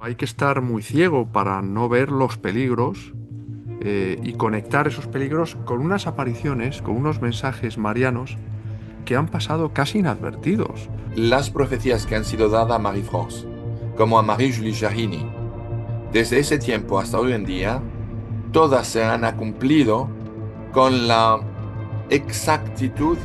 Hay que estar muy ciego para no ver los peligros y conectar esos peligros con unas apariciones, con unos mensajes marianos que han pasado casi inadvertidos. Las profecías que han sido dadas a Marie-France, como a Marie-Julie Jarrini, desde ese tiempo hasta hoy en día, todas se han cumplido con la exactitud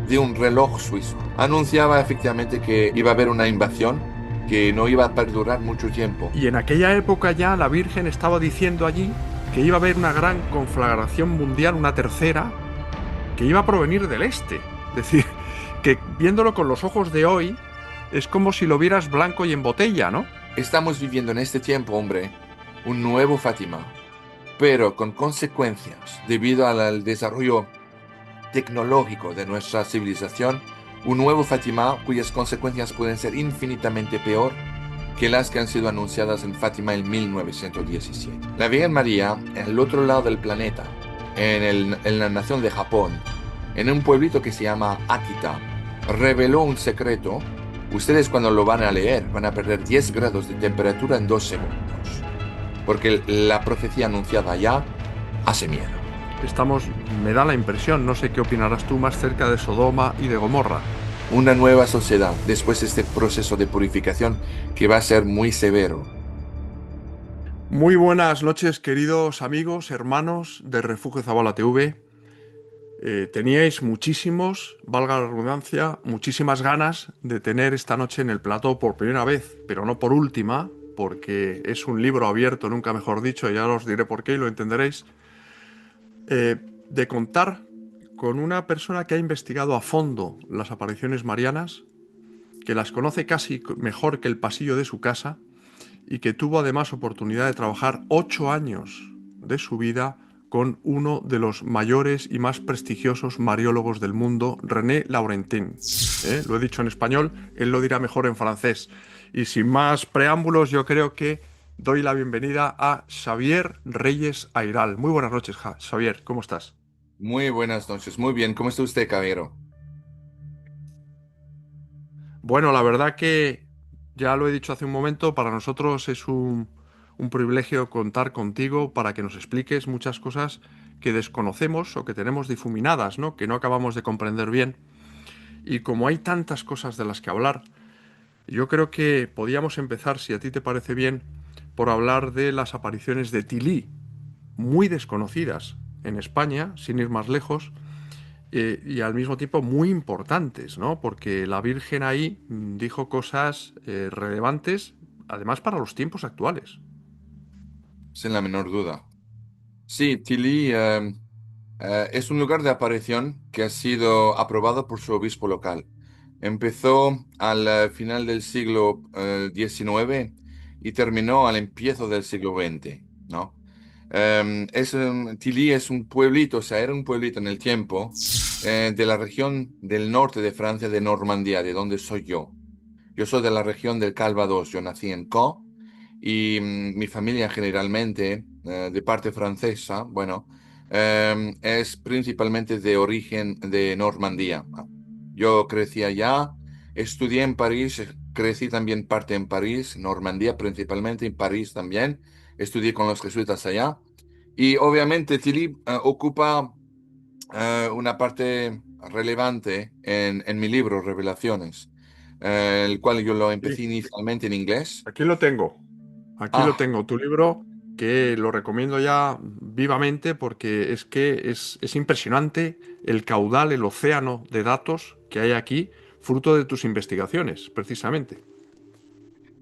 de un reloj suizo. Anunciaba efectivamente que iba a haber una invasión que no iba a perdurar mucho tiempo. Y en aquella época ya la Virgen estaba diciendo allí que iba a haber una gran conflagración mundial, una tercera, que iba a provenir del este. Es decir, que viéndolo con los ojos de hoy, es como si lo vieras blanco y en botella, ¿no? Estamos viviendo en este tiempo, hombre, un nuevo Fátima, pero con consecuencias debido al desarrollo tecnológico de nuestra civilización, un nuevo Fátima cuyas consecuencias pueden ser infinitamente peor que las que han sido anunciadas en Fátima en 1917. La Virgen María, en el otro lado del planeta, en la nación de Japón, en un pueblito que se llama Akita, reveló un secreto. Ustedes cuando lo van a leer van a perder 10 grados de temperatura en 2 segundos, porque la profecía anunciada ya hace miedo. Estamos, me da la impresión, no sé qué opinarás tú, más cerca de Sodoma y de Gomorra. Una nueva sociedad después de este proceso de purificación que va a ser muy severo. Muy buenas noches, queridos amigos, hermanos de Refugio Zabala TV. Teníais muchísimos, valga la redundancia, muchísimas ganas de tener esta noche en el plató por primera vez, pero no por última, porque es un libro abierto, nunca mejor dicho, y ya os diré por qué y lo entenderéis, eh, de contar con una persona que ha investigado a fondo las apariciones marianas, que las conoce casi mejor que el pasillo de su casa y que tuvo además oportunidad de trabajar 8 años de su vida con uno de los mayores y más prestigiosos mariólogos del mundo, René Laurentin. Lo he dicho en español, él lo dirá mejor en francés. Y sin más preámbulos, yo creo que doy la bienvenida a Xavier Reyes Airal. Muy buenas noches, Xavier, ¿cómo estás? Muy buenas noches. Muy bien. ¿Cómo está usted, caballero? Bueno, la verdad que ya lo he dicho hace un momento, para nosotros es un privilegio contar contigo para que nos expliques muchas cosas que desconocemos o que tenemos difuminadas, ¿no? Que no acabamos de comprender bien. Y como hay tantas cosas de las que hablar, yo creo que podíamos empezar, si a ti te parece bien, por hablar de las apariciones de Tilí, muy desconocidas en España, sin ir más lejos, y al mismo tiempo muy importantes, ¿no? Porque la Virgen ahí dijo cosas relevantes, además para los tiempos actuales. Sin la menor duda. Sí, Tilly es un lugar de aparición que ha sido aprobado por su obispo local. Empezó al final del siglo XIX y terminó al empiezo del siglo XX, ¿no? Tilly es un pueblito, o sea, era un pueblito en el tiempo de la región del norte de Francia, de Normandía, de donde soy yo. Yo soy de la región del Calvados, yo nací en Caen y mi familia generalmente, de parte francesa, bueno, es principalmente de origen de Normandía. Yo crecí allá, estudié en París, crecí también parte en París, Normandía principalmente, en París también, estudié con los jesuitas allá. Y obviamente Tilly ocupa una parte relevante en mi libro, Revelaciones, el cual yo lo Sí, empecé inicialmente en inglés. aquí lo tengo. Aquí lo Ah, tengo, tu libro, que lo recomiendo ya vivamente porque es que es impresionante el caudal, el océano de datos que hay aquí, fruto de tus investigaciones, precisamente.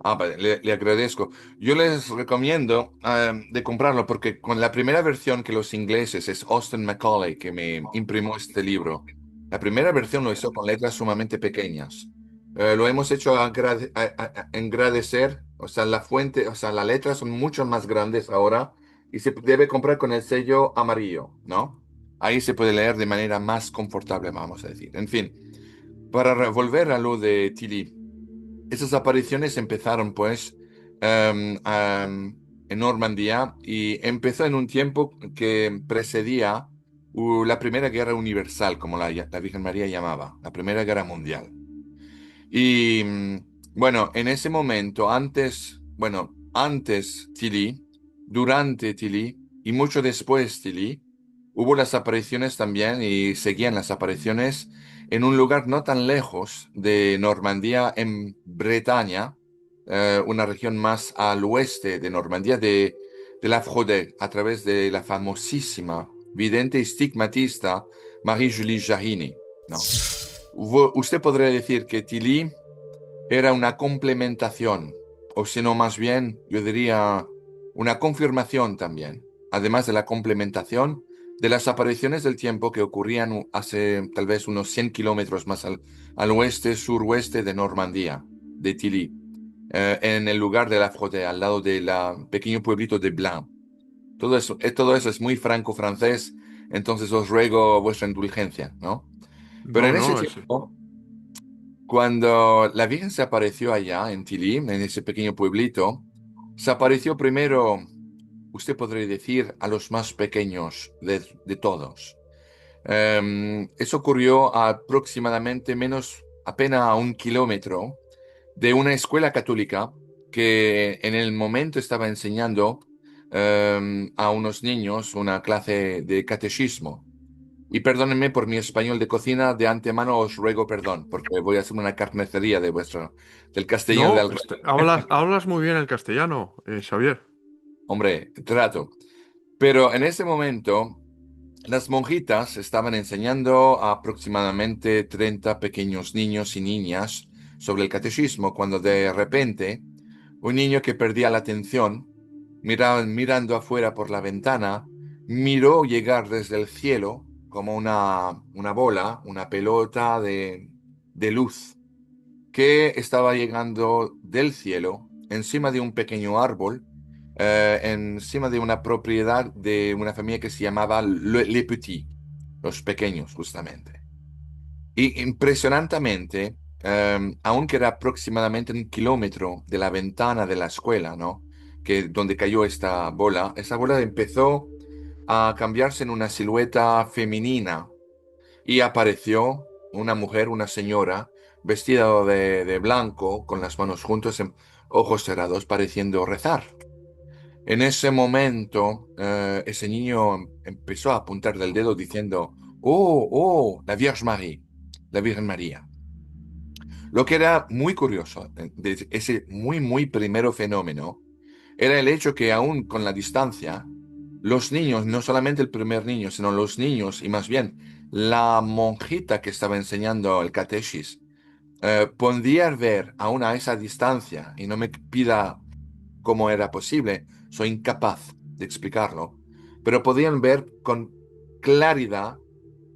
vale, le agradezco. Yo les recomiendo de comprarlo porque con la primera versión que los ingleses, es Austin Macaulay que me imprimió este libro. La primera versión lo hizo con letras sumamente pequeñas. Lo hemos hecho engrandecer, o sea, la fuente, o sea, las letras son mucho más grandes ahora y se debe comprar con el sello amarillo, ¿no? Ahí se puede leer de manera más confortable, vamos a decir. En fin, para volver a lo de Tilly. Esas apariciones empezaron pues en Normandía y empezó en un tiempo que precedía la Primera Guerra Universal, como la Virgen María llamaba, la Primera Guerra Mundial. Y bueno, en ese momento, antes, bueno, antes Tilly, durante Tilly y mucho después Tilly, hubo las apariciones también y seguían las apariciones en un lugar no tan lejos de Normandía, en Bretaña, una región más al oeste de Normandía, de la Fraude, a través de la famosísima vidente y estigmatista Marie-Julie Jariny, ¿no? Usted podría decir que Tilly era una complementación, o si no, más bien, yo diría una confirmación también, además de la complementación de las apariciones del tiempo que ocurrían hace tal vez unos 100 kilómetros más al oeste, suroeste de Normandía, de Tilly, en el lugar de la Fraude, al lado del pequeño pueblito de Blain. Todo eso es muy franco-francés, entonces os ruego vuestra indulgencia, ¿no? Pero No, en ese no, tiempo, cuando la Virgen se apareció allá en Tilly, en ese pequeño pueblito, se apareció primero, usted podría decir, a los más pequeños de todos. Eso ocurrió a aproximadamente apenas a 1 kilómetro de una escuela católica que en el momento estaba enseñando a unos niños una clase de catecismo. Y perdónenme por mi español de cocina, de antemano os ruego perdón, porque voy a hacer una carnicería del castellano no, del rey. hablas muy bien el castellano, Xavier. Hombre, trato. Pero en ese momento, las monjitas estaban enseñando a aproximadamente 30 pequeños niños y niñas sobre el catecismo, cuando de repente un niño que perdía la atención, mirando afuera por la ventana, miró llegar desde el cielo como una bola, una pelota de luz que estaba llegando del cielo encima de un pequeño árbol, encima de una propiedad de una familia que se llamaba Les Petits, los pequeños justamente. Y impresionantemente, aunque era aproximadamente 1 kilómetro de la ventana de la escuela, ¿no? Donde cayó esa bola empezó a cambiarse en una silueta femenina y apareció una mujer, una señora, vestida de blanco, con las manos juntas, ojos cerrados, pareciendo rezar. En ese momento, ese niño empezó a apuntar del dedo diciendo, oh, oh, la Vierge Marie, la Virgen María. Lo que era muy curioso de ese muy, muy primero fenómeno era el hecho que aún con la distancia, los niños, no solamente el primer niño, sino los niños y más bien la monjita que estaba enseñando el catequis, podía ver aún a esa distancia, y no me pida cómo era posible, soy incapaz de explicarlo, pero podían ver con claridad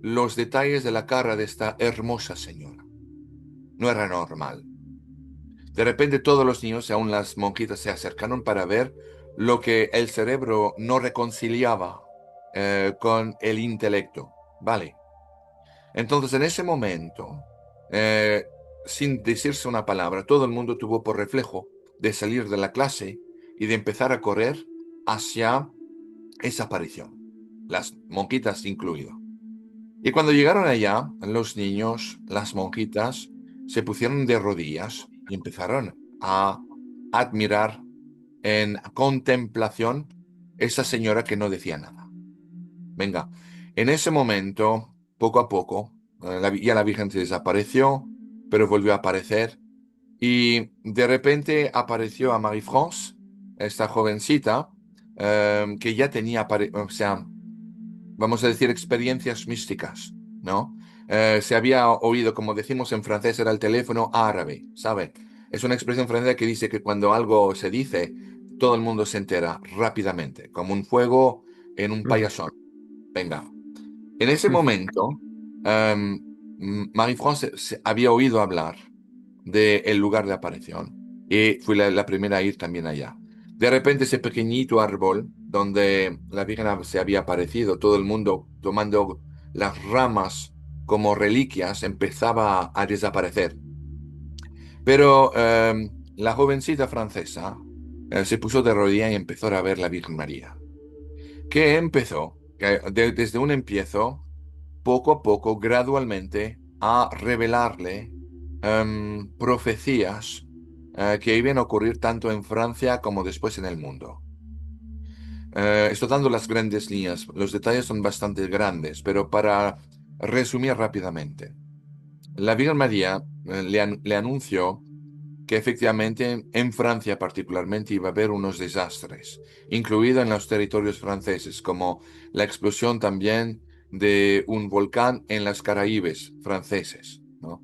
los detalles de la cara de esta hermosa señora. No era normal. De repente todos los niños, aún las monjitas, se acercaron para ver lo que el cerebro no reconciliaba con el intelecto. Vale. Entonces, en ese momento, eh, sin decirse una palabra, todo el mundo tuvo por reflejo de salir de la clase y de empezar a correr hacia esa aparición, las monjitas incluido. Y cuando llegaron allá, los niños, las monjitas, se pusieron de rodillas y empezaron a admirar en contemplación esa señora que no decía nada. Venga, en ese momento, poco a poco, ya la Virgen se desapareció, pero volvió a aparecer y de repente apareció a Marie-France, esta jovencita, que ya tenía, o sea, vamos a decir, experiencias místicas, ¿no? Se había oído, como decimos en francés, era el teléfono árabe, ¿sabe? Es una expresión francesa que dice que cuando algo se dice, todo el mundo se entera rápidamente, como un fuego en un Ujú, payasón. Venga. En ese ujú. momento, em, Marie-France había oído hablar del lugar de aparición y fui la primera a ir también allá. De repente ese pequeñito árbol donde la Virgen se había aparecido, todo el mundo tomando las ramas como reliquias, empezaba a desaparecer. Pero la jovencita francesa se puso de rodillas y empezó a ver la Virgen María. ¿Qué empezó? Desde un empiezo, poco a poco, gradualmente, a revelarle profecías que iban a ocurrir tanto en Francia como después en el mundo. Estoy dando las grandes líneas, los detalles son bastante grandes, pero para resumir rápidamente, la Virgen María le anunció que efectivamente en Francia particularmente iba a haber unos desastres, incluido en los territorios franceses, como la explosión también de un volcán en las Caraíbes franceses, ¿no?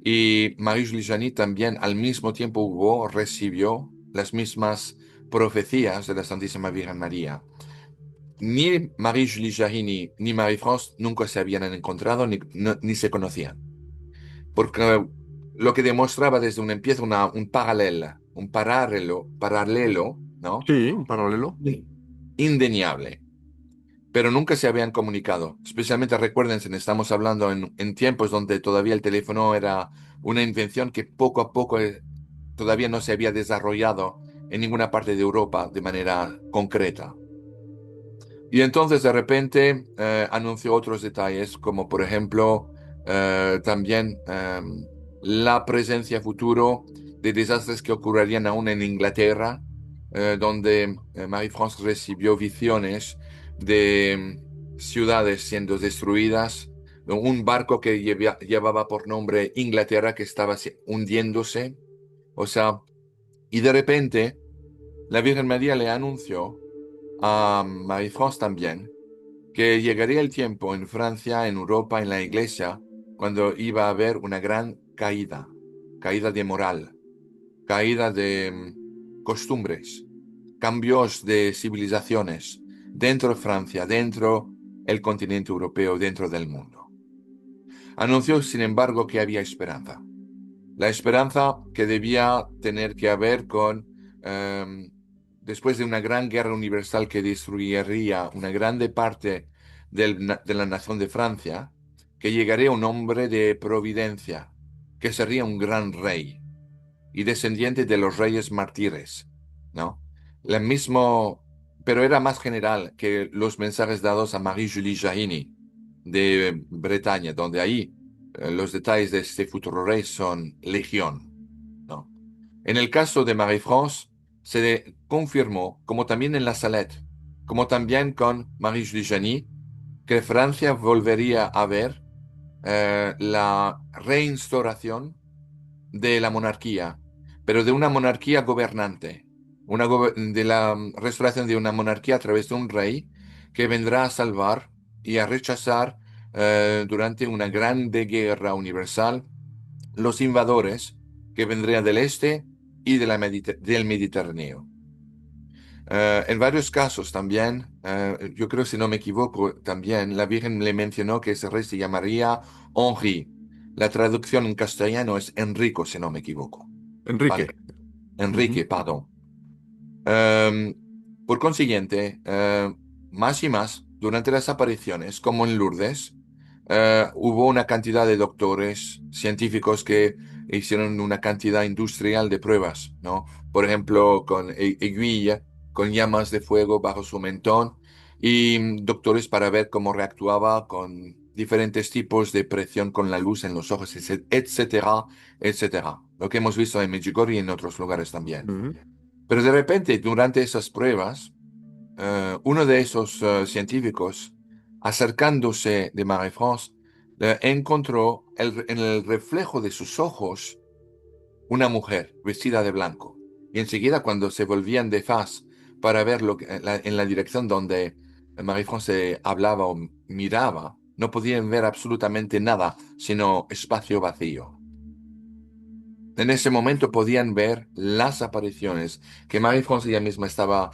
Y Marie-Julie Janis también al mismo tiempo recibió las mismas profecías de la Santísima Virgen María. Ni Marie-Julie Janis ni Marie-France nunca se habían encontrado ni se conocían porque lo que demostraba desde un empiezo un paralelo, ¿no? Sí, un paralelo. Sí. Indeniable, pero nunca se habían comunicado. Especialmente recuerden, si estamos hablando en tiempos donde todavía el teléfono era una invención que poco a poco todavía no se había desarrollado en ninguna parte de Europa de manera concreta. Y entonces de repente anunció otros detalles, como por ejemplo también la presencia futuro de desastres que ocurrirían aún en Inglaterra, donde Marie-France recibió visiones de ciudades siendo destruidas, un barco que llevaba por nombre Inglaterra que estaba hundiéndose, o sea, y de repente la Virgen María le anunció a Marie-France también que llegaría el tiempo en Francia, en Europa, en la iglesia, cuando iba a haber una gran caída, caída de moral, caída de costumbres, cambios de civilizaciones dentro de Francia, dentro el continente europeo, dentro del mundo. Anunció, sin embargo, que había esperanza. La esperanza que debía tener que ver con, después de una gran guerra universal que destruiría una grande parte de la nación de Francia, que llegaría un hombre de providencia, que sería un gran rey y descendiente de los reyes mártires, ¿no? El mismo, pero era más general que los mensajes dados a Marie-Julie Jahin de Bretaña, donde ahí los detalles de este futuro rey son legión, ¿no? En el caso de Marie-France, confirmó, como también en La Salette, como también con Marie-Julie Jahin, que Francia volvería a ver la reinstauración de la monarquía, pero de una monarquía gobernante, de la restauración de una monarquía a través de un rey que vendrá a salvar y a rechazar durante una grande guerra universal los invadores que vendrían del este y del Mediterráneo. En varios casos también, yo creo si no me equivoco, también la Virgen le mencionó que ese rey se llamaría Henri. La traducción en castellano es Enrico, si no me equivoco. ¿Vale? Enrique. Ujú. Enrique, perdón. Em, por consiguiente, más y más, durante las apariciones, como en Lourdes, hubo una cantidad de doctores científicos que hicieron una cantidad industrial de pruebas, ¿no? Por ejemplo, con aiguilla, con llamas de fuego bajo su mentón, y doctores para ver cómo reactuaba con diferentes tipos de presión con la luz en los ojos, etcétera, etcétera. Lo que hemos visto en Medjugorje y en otros lugares también. Ujú. Pero de repente, durante esas pruebas, uno de esos científicos, acercándose de Marie-France, encontró en el reflejo de sus ojos una mujer vestida de blanco. Y enseguida, cuando se volvían de faz para ver en la dirección donde Marie-France hablaba o miraba, no podían ver absolutamente nada, sino espacio vacío. En ese momento podían ver las apariciones que Marie-France ella misma estaba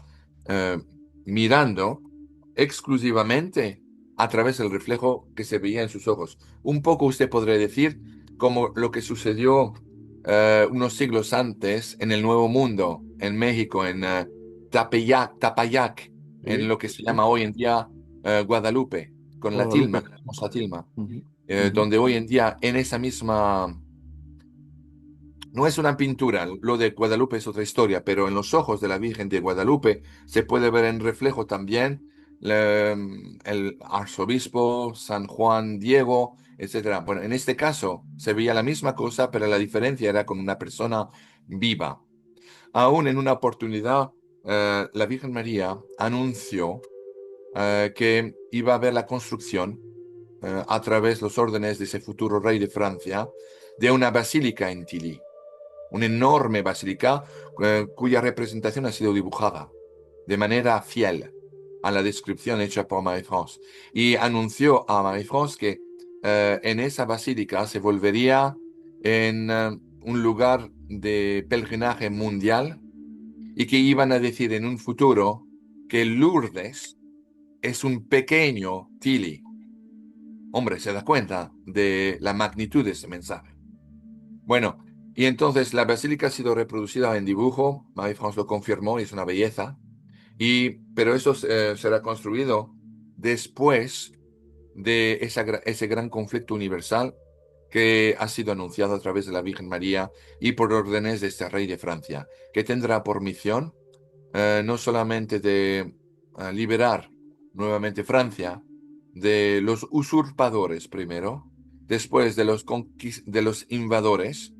eh, mirando exclusivamente a través del reflejo que se veía en sus ojos. Un poco usted podría decir como lo que sucedió unos siglos antes en el Nuevo Mundo, en México, en Tapayac, en Sí, lo que se sí. llama hoy en día Guadalupe, con la tilma, Guadalupe. la famosa tilma, Ujú, ujú. donde hoy en día en esa misma no es una pintura, lo de Guadalupe es otra historia, pero en los ojos de la Virgen de Guadalupe se puede ver en reflejo también el arzobispo San Juan Diego, etcétera. Bueno, en este caso se veía la misma cosa, pero la diferencia era con una persona viva. Aún en una oportunidad, la Virgen María anunció que iba a haber la construcción, a través de los órdenes de ese futuro rey de Francia, de una basílica en Tilly, una enorme basílica cuya representación ha sido dibujada de manera fiel a la descripción hecha por Marie-France. Y anunció a Marie-France que en esa basílica se volvería en un lugar de pelgrinaje mundial y que iban a decir en un futuro que Lourdes es un pequeño Tilly. Hombre, se da cuenta de la magnitud de ese mensaje. Bueno, y entonces la basílica ha sido reproducida en dibujo, Marie-France lo confirmó y es una belleza, pero eso será construido después de ese gran conflicto universal que ha sido anunciado a través de la Virgen María y por órdenes de este rey de Francia, que tendrá por misión no solamente de liberar nuevamente Francia de los usurpadores primero, después de de los invadores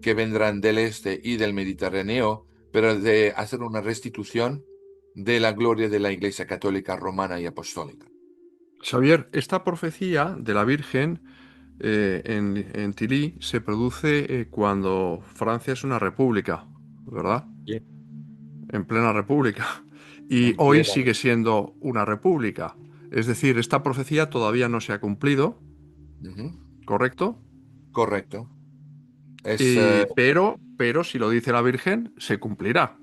que vendrán del este y del Mediterráneo, pero de hacer una restitución de la gloria de la Iglesia Católica Romana y Apostólica. Xavier, esta profecía de la Virgen en Tilly se produce cuando Francia es una república, ¿verdad? Bien. En plena república. Y En hoy plena. sigue siendo una república. Es decir, esta profecía todavía no se ha cumplido, Ujú. ¿correcto? Correcto. Es, Pero si lo dice la Virgen, se cumplirá.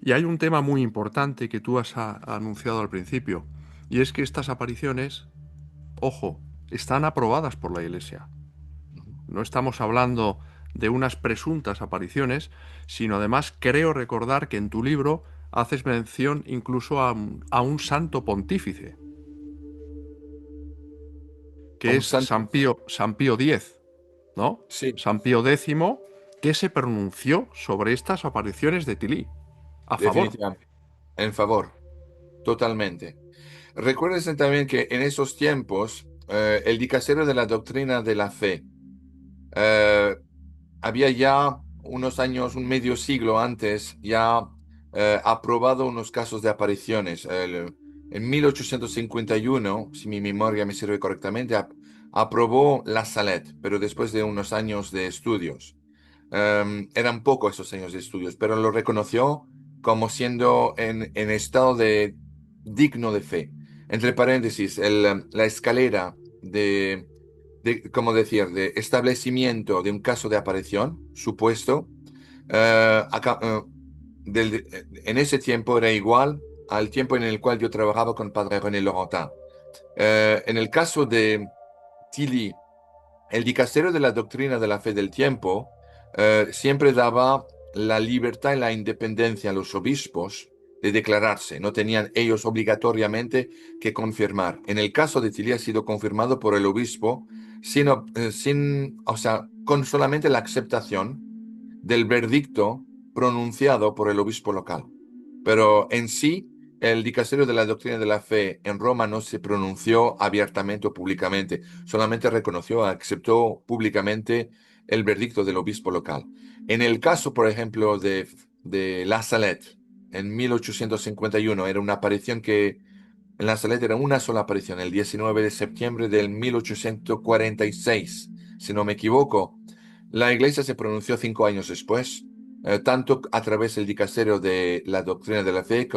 Y hay un tema muy importante que tú has anunciado al principio, y es que estas apariciones, ojo, están aprobadas por la Iglesia. No estamos hablando de unas presuntas apariciones, sino además creo recordar que en tu libro haces mención incluso a un santo pontífice, a que un es santo. San Pío X, ¿no? Sí, San Pío X, que se pronunció sobre estas apariciones de Tilí, a favor. definitivamente. En favor, totalmente. Recuérdense también que en esos tiempos, el dicasterio de la doctrina de la fe eh, había ya unos años, un medio siglo antes, ya aprobado unos casos de apariciones. En 1851, si mi memoria me sirve correctamente, aprobó la Salette, pero después de unos años de estudios. Eran pocos esos años de estudios, pero lo reconoció como siendo en estado de digno de fe. Entre paréntesis, la escalera ¿cómo decir?, de establecimiento de un caso de aparición supuesto, en ese tiempo era igual al tiempo en el cual yo trabajaba con Padre René Laurentin. En el caso de Tilly, el dicasterio de la doctrina de la fe del tiempo siempre daba la libertad y la independencia a los obispos de declararse. No tenían ellos obligatoriamente que confirmar. En el caso de Tilly ha sido confirmado por el obispo o sea, con solamente la aceptación del verdicto pronunciado por el obispo local. Pero en sí, el dicasterio de la doctrina de la fe en Roma no se pronunció abiertamente o públicamente, solamente reconoció, aceptó públicamente el verdicto del obispo local. En el caso, por ejemplo, de La Salette, en 1851, era una aparición que en La Salette era una sola aparición, el 19 de septiembre del 1846, si no me equivoco. La iglesia se pronunció 5 años después, tanto a través del dicasterio de la doctrina de la fe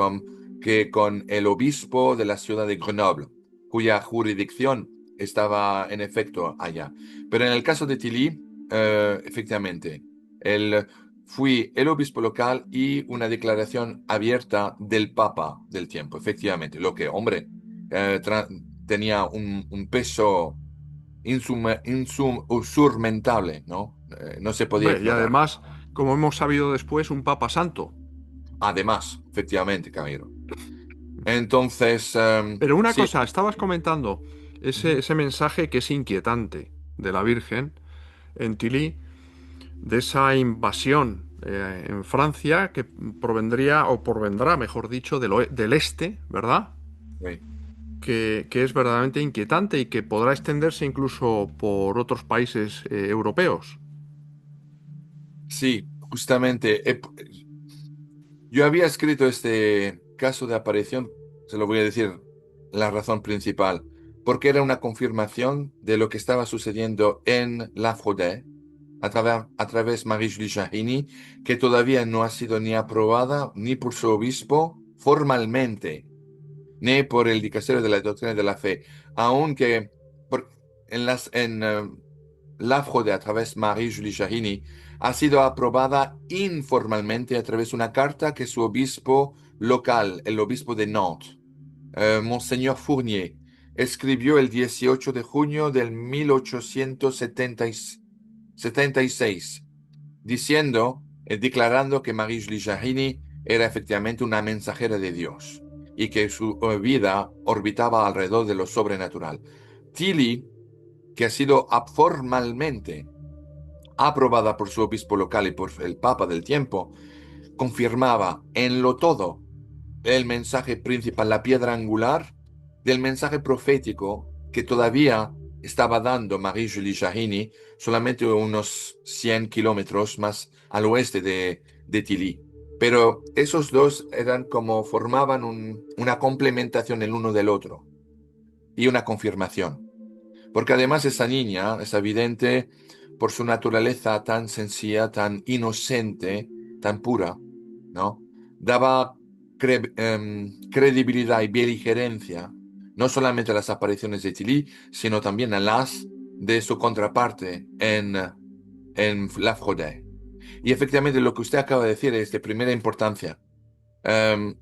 que con el obispo de la ciudad de Grenoble, cuya jurisdicción estaba en efecto allá. Pero en el caso de Tilly, efectivamente, el, fui el obispo local y una declaración abierta del Papa del tiempo, efectivamente, lo que, hombre, eh, tra- tenía un peso insurmentable, ¿no? No se podía Hombre, y ignorar. además, como hemos sabido después, un Papa Santo. Además, efectivamente, Camilo. Entonces, Pero una sí. cosa, estabas comentando Ujú. ese mensaje que es inquietante de la Virgen en Tilly, de esa invasión en Francia que provendría, o provendrá, mejor dicho, del este, ¿verdad? Sí. Que es verdaderamente inquietante y que podrá extenderse incluso por otros países europeos. Sí, justamente, yo había escrito este caso de aparición, se lo voy a decir la razón principal, porque era una confirmación de lo que estaba sucediendo en La Fraudais a través Marie-Julie Jahini, que todavía no ha sido ni aprobada ni por su obispo formalmente, ni por el dicasterio de la doctrina de la fe, aunque en La Fraudais a través Marie-Julie Jahini ha sido aprobada informalmente a través de una carta que su obispo local, el obispo de Nantes, Monseñor Fournier, escribió el 18 de junio del 1876, diciendo, declarando que Marie-Julie Jahini era efectivamente una mensajera de Dios y que su vida orbitaba alrededor de lo sobrenatural. Tilly, que ha sido formalmente aprobada por su obispo local y por el Papa del tiempo, confirmaba en lo todo el mensaje principal, la piedra angular del mensaje profético que todavía estaba dando Marie-Julie Jahini, solamente unos 100 kilómetros más al oeste de Tilly. Pero esos dos eran como formaban una complementación el uno del otro y una confirmación. Porque además esa niña, esa vidente, por su naturaleza tan sencilla, tan inocente, tan pura, ¿no? Daba credibilidad y beligerencia, no solamente a las apariciones de Tilly, sino también a las de su contraparte en La Fraudais. Y efectivamente lo que usted acaba de decir es de primera importancia. Em,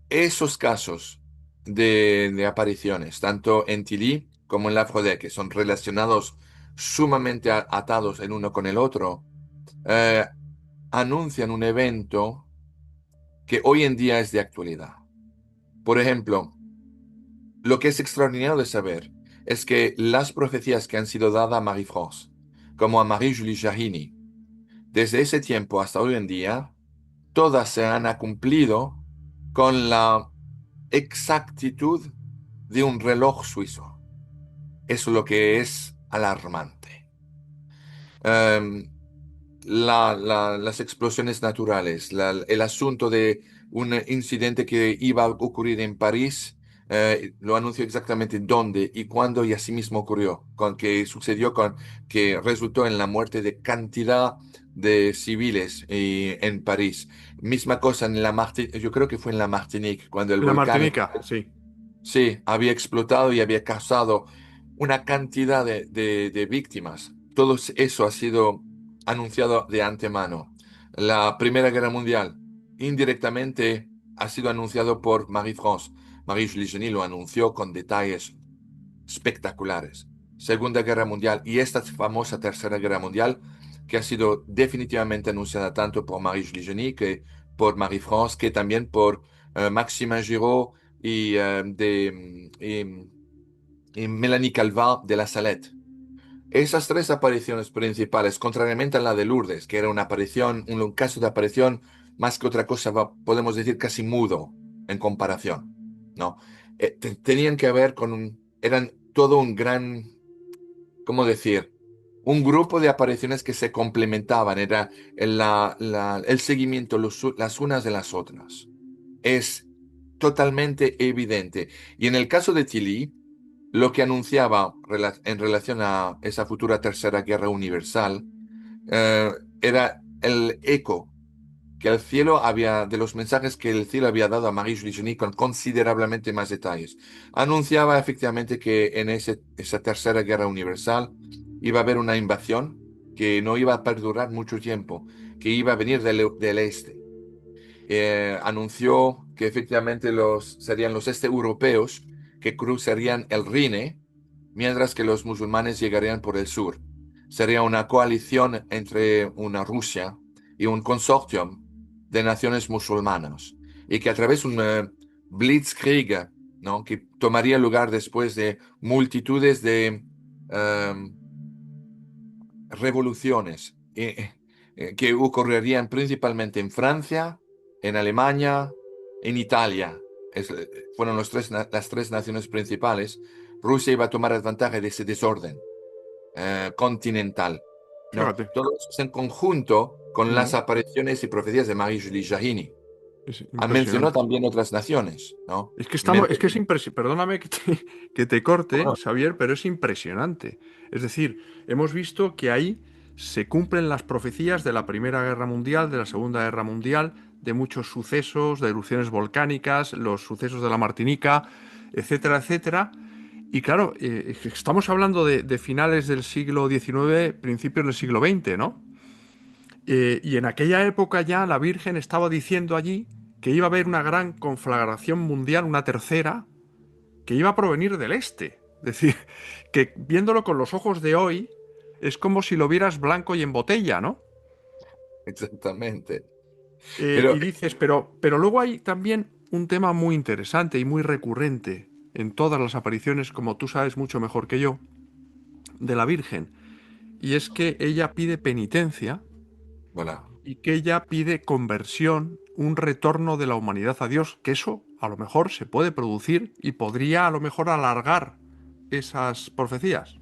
Esos casos de apariciones, tanto en Tilly como en La Fraudais, que son relacionados sumamente atados el uno con el otro, eh, anuncian un evento que hoy en día es de actualidad. Por ejemplo, lo que es extraordinario de saber es que las profecías que han sido dadas a Marie-France, como a Marie-Julie Jahini, desde ese tiempo hasta hoy en día, todas se han cumplido con la exactitud de un reloj suizo. Eso es lo que es alarmante. Em, las explosiones naturales, el asunto de un incidente que iba a ocurrir en París, lo anunció exactamente dónde y cuándo y así mismo ocurrió, con que sucedió que resultó en la muerte de cantidad de civiles en París. Misma cosa en yo creo que fue en la Martinique, cuando el En la volcán Martinica, sí. sí, había explotado y había causado una cantidad de víctimas. Todo eso ha sido anunciado de antemano. La Primera Guerra Mundial, indirectamente, ha sido anunciado por Marie-France. Marie-Julie Denis lo anunció con detalles espectaculares. Segunda Guerra Mundial y esta famosa Tercera Guerra Mundial, que ha sido definitivamente anunciada tanto por Marie-Julie Denis que por Marie-France, que también por Maximin Giraud y Mélanie Calvat de la Salette. Esas tres apariciones principales, contrariamente a la de Lourdes, que era una aparición, un caso de aparición más que otra cosa, podemos decir casi mudo en comparación, ¿no? Tenían que ver eran todo un gran, ¿cómo decir? Un grupo de apariciones que se complementaban, era el seguimiento las unas de las otras. Es totalmente evidente. Y en el caso de Tilly, lo que anunciaba en relación a esa futura tercera guerra universal eh, era el eco que el cielo había, de los mensajes que el cielo había dado a Marie-Julie Denis con considerablemente más detalles. Anunciaba efectivamente que en esa tercera guerra universal iba a haber una invasión que no iba a perdurar mucho tiempo, que iba a venir del este. Anunció que efectivamente serían los este europeos que cruzarían el Rin, mientras que los musulmanes llegarían por el sur. Sería una coalición entre una Rusia y un consortium de naciones musulmanas y que a través de un blitzkrieg, ¿no? Que tomaría lugar después de multitudes de eh, revoluciones que ocurrirían principalmente en Francia, en Alemania, en Italia. Fueron las tres naciones principales. Rusia iba a tomar advantaje de ese desorden continental. ¿no? Fíjate, Todo eso es en conjunto con las mm, apariciones y profecías de Marie-Julie Jahini. es Mencionó impresionante. también otras naciones, ¿no? Es que estamos, es que es Mencionó- impresionante. Perdóname que te corte, bueno, Xavier, pero es impresionante. Es decir, hemos visto que ahí se cumplen las profecías de la Primera Guerra Mundial, de la Segunda Guerra Mundial, de muchos sucesos, de erupciones volcánicas, los sucesos de la Martinica, etcétera, etcétera. Y claro, estamos hablando de finales del siglo XIX, principios del siglo XX, ¿no? Y en aquella época ya la Virgen estaba diciendo allí que iba a haber una gran conflagración mundial, una tercera, que iba a provenir del este. Es decir, que viéndolo con los ojos de hoy, es como si lo vieras blanco y en botella, ¿no? exactamente. Pero Y dices, pero luego hay también un tema muy interesante y muy recurrente en todas las apariciones, como tú sabes mucho mejor que yo, de la Virgen. Y es que ella pide penitencia voilà. y que ella pide conversión, un retorno de la humanidad a Dios, que eso a lo mejor se puede producir y podría a lo mejor alargar esas profecías.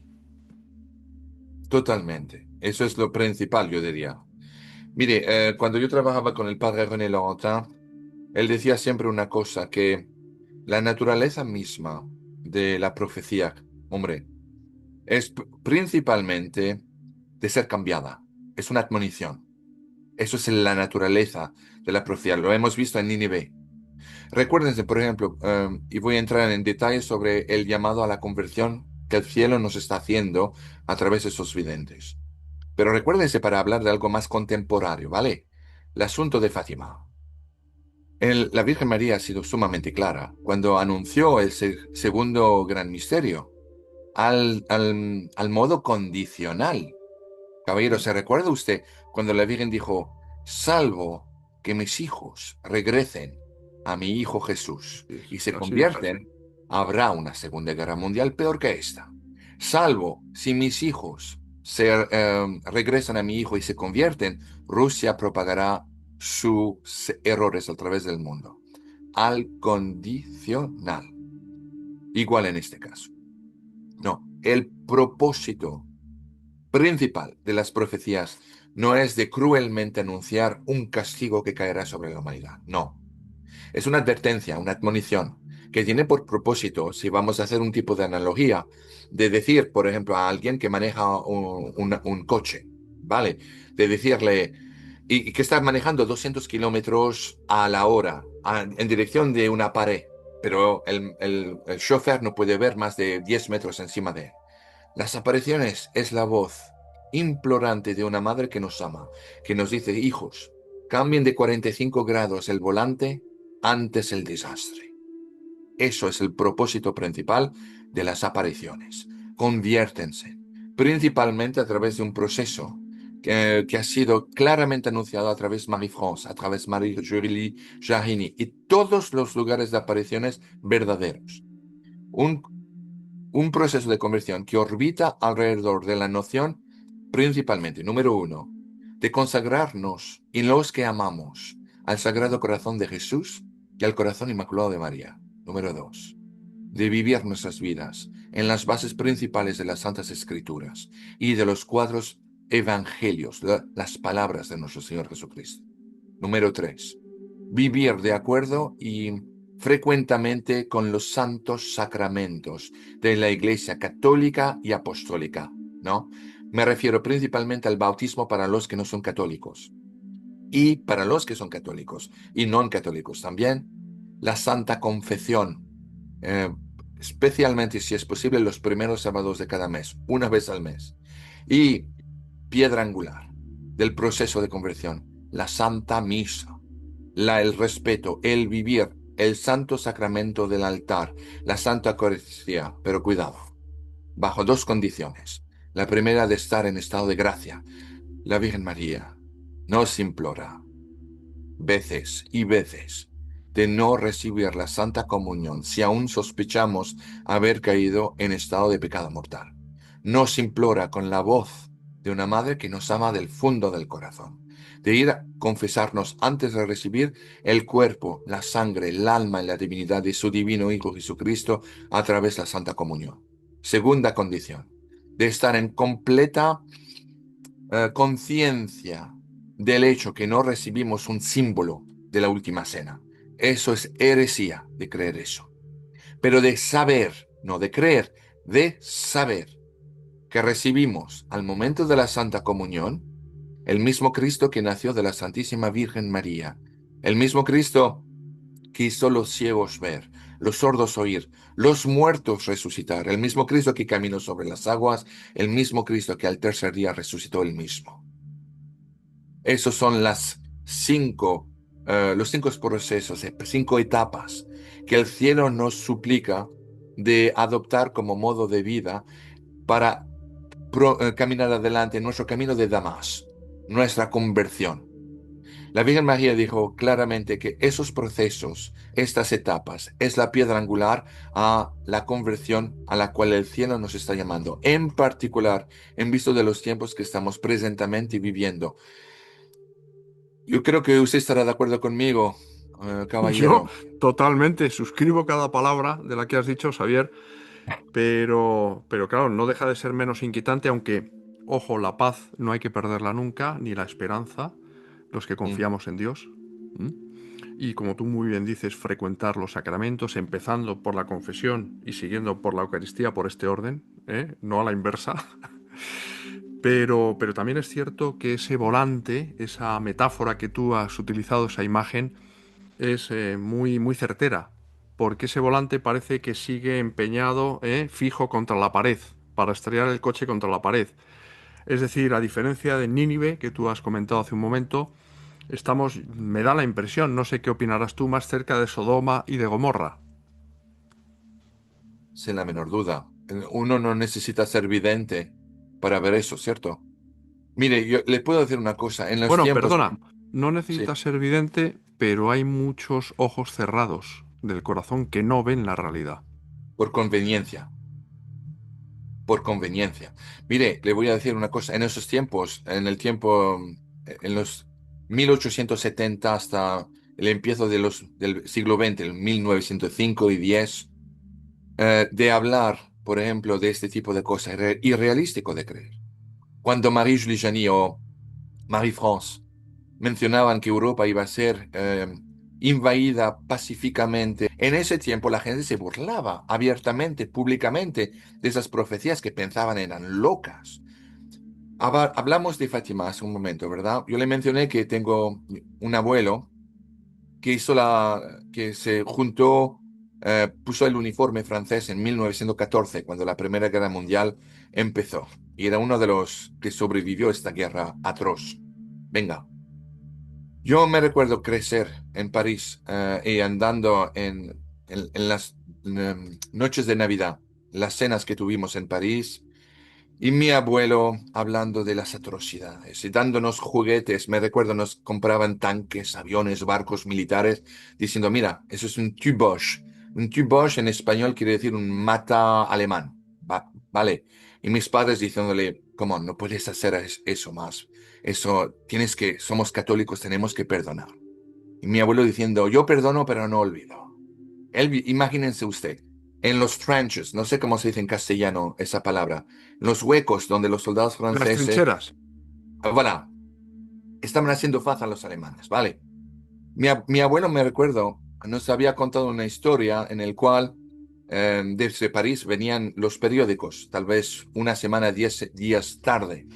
Totalmente. Eso es lo principal, yo diría. Mire, cuando yo trabajaba con el padre René Laurentin, él decía siempre una cosa, que la naturaleza misma de la profecía, hombre, es principalmente de ser cambiada. Es una admonición. Eso es la naturaleza de la profecía. Lo hemos visto en Nínive. Recuérdense, por ejemplo, y voy a entrar en detalles sobre el llamado a la conversión que el cielo nos está haciendo a través de esos videntes. Pero recuérdense para hablar de algo más contemporáneo, ¿vale? El asunto de Fátima. La Virgen María ha sido sumamente clara cuando anunció el segundo gran misterio al modo condicional. Caballero, ¿se recuerda usted cuando la Virgen dijo, salvo que mis hijos regresen a mi hijo Jesús Sí, y se así es. convierten, habrá una Segunda Guerra Mundial peor que esta? Salvo si mis hijos regresan a mi hijo y se convierten, Rusia propagará sus errores a través del mundo. Al condicional. Igual en este caso. No, el propósito principal de las profecías no es de cruelmente anunciar un castigo que caerá sobre la humanidad. No. Es una advertencia, una admonición, que tiene por propósito, si vamos a hacer un tipo de analogía, de decir, por ejemplo, a alguien que maneja un coche, ¿vale? De decirle, y que está manejando 200 kilómetros a la hora en dirección de una pared, pero el chofer no puede ver más de 10 metros encima de él. Las apariciones es la voz implorante de una madre que nos ama, que nos dice, hijos, cambien de 45 grados el volante antes el desastre. Eso es el propósito principal de las apariciones. Conviértense, principalmente a través de un proceso que ha sido claramente anunciado a través de Marie-France, a través de Marie-Julie Jahini y todos los lugares de apariciones verdaderos. Un un proceso de conversión que orbita alrededor de la noción principalmente, número uno, de consagrarnos en los que amamos al Sagrado Corazón de Jesús y al Corazón Inmaculado de María. Número dos, de vivir nuestras vidas en las bases principales de las Santas Escrituras y de los cuadros evangelios, las palabras de nuestro Señor Jesucristo. Número tres, vivir de acuerdo y frecuentemente con los santos sacramentos de la Iglesia católica y apostólica, ¿no? Me refiero principalmente al bautismo para los que no son católicos y para los que son católicos y no católicos también, la Santa Confesión, eh, especialmente si es posible los primeros sábados de cada mes, una vez al mes. Y piedra angular del proceso de conversión, la Santa Misa, el respeto, el vivir, el santo sacramento del altar, la Santa Eucaristía, pero cuidado, bajo dos condiciones. La primera de estar en estado de gracia. La Virgen María nos implora veces y veces de no recibir la Santa Comunión si aún sospechamos haber caído en estado de pecado mortal. Nos implora con la voz de una madre que nos ama del fondo del corazón, de ir a confesarnos antes de recibir el cuerpo, la sangre, el alma y la divinidad de su divino Hijo Jesucristo a través de la Santa Comunión. Segunda condición, de estar en completa conciencia del hecho que no recibimos un símbolo de la última cena. Eso es heresía de creer eso. Pero de saber, no de creer, de saber que recibimos al momento de la Santa Comunión el mismo Cristo que nació de la Santísima Virgen María, el mismo Cristo que hizo los ciegos ver, los sordos oír, los muertos resucitar, el mismo Cristo que caminó sobre las aguas, el mismo Cristo que al tercer día resucitó él mismo. Esos son los cinco procesos, cinco etapas que el cielo nos suplica de adoptar como modo de vida para caminar adelante en nuestro camino de Damas, nuestra conversión. La Virgen María dijo claramente que esos procesos, estas etapas, es la piedra angular a la conversión a la cual el cielo nos está llamando, en particular en visto de los tiempos que estamos presentemente viviendo. Yo creo que usted estará de acuerdo conmigo, Yo caballero. totalmente suscribo cada palabra de la que has dicho, Xavier, pero claro, no deja de ser menos inquietante, aunque, ojo, la paz no hay que perderla nunca, ni la esperanza, los que Mm. confiamos en Dios. ¿Mm? Y como tú muy bien dices, frecuentar los sacramentos, empezando por la confesión y siguiendo por la Eucaristía, por este orden, ¿eh? No a la inversa. Pero también es cierto que ese volante, esa metáfora que tú has utilizado, esa imagen, es muy, muy certera, porque ese volante parece que sigue empeñado, fijo contra la pared, para estrellar el coche contra la pared. Es decir, a diferencia de Nínive, que tú has comentado hace un momento, estamos, me da la impresión, no sé qué opinarás tú, más cerca de Sodoma y de Gomorra. Sin la menor duda. Uno no necesita ser vidente para ver eso, ¿cierto? Mire, yo le puedo decir una cosa. En los Bueno, tiempos, perdona, no sí, necesitas ser vidente, pero hay muchos ojos cerrados del corazón que no ven la realidad. por conveniencia, por conveniencia. Mire, le voy a decir una cosa. En esos tiempos, en los 1870 hasta el empiezo del siglo XX, el 1905 y 10, de hablar, por ejemplo, de este tipo de cosas, era irrealístico de creer. Cuando Marie-Julie Janis o Marie-France mencionaban que Europa iba a ser invadida pacíficamente. En ese tiempo la gente se burlaba abiertamente, públicamente, de esas profecías que pensaban eran locas. Hablamos de Fátima hace un momento, ¿verdad? Yo le mencioné que tengo un abuelo que se juntó, puso el uniforme francés en 1914, cuando la Primera Guerra Mundial empezó. Y era uno de los que sobrevivió a esta guerra atroz. Venga. Yo me recuerdo crecer en París y andando en las noches de Navidad, las cenas que tuvimos en París, y mi abuelo hablando de las atrocidades y dándonos juguetes. Me recuerdo, nos compraban tanques, aviones, barcos militares, diciendo, mira, eso es un tubosh. Un tubosh en español quiere decir un mata alemán. Vale. Y mis padres diciéndole, ¿cómo? No puedes hacer eso más. Eso, somos católicos, tenemos que perdonar. Y mi abuelo diciendo, yo perdono, pero no olvido. Imagínense usted, en los trenches, no sé cómo se dice en castellano esa palabra, los huecos donde los soldados Las franceses, trincheras. voilà, estaban haciendo faz a los alemanes, ¿vale? Mi abuelo, me recuerdo, nos había contado una historia en el cual desde París venían los periódicos, tal vez una semana, 10 días tarde,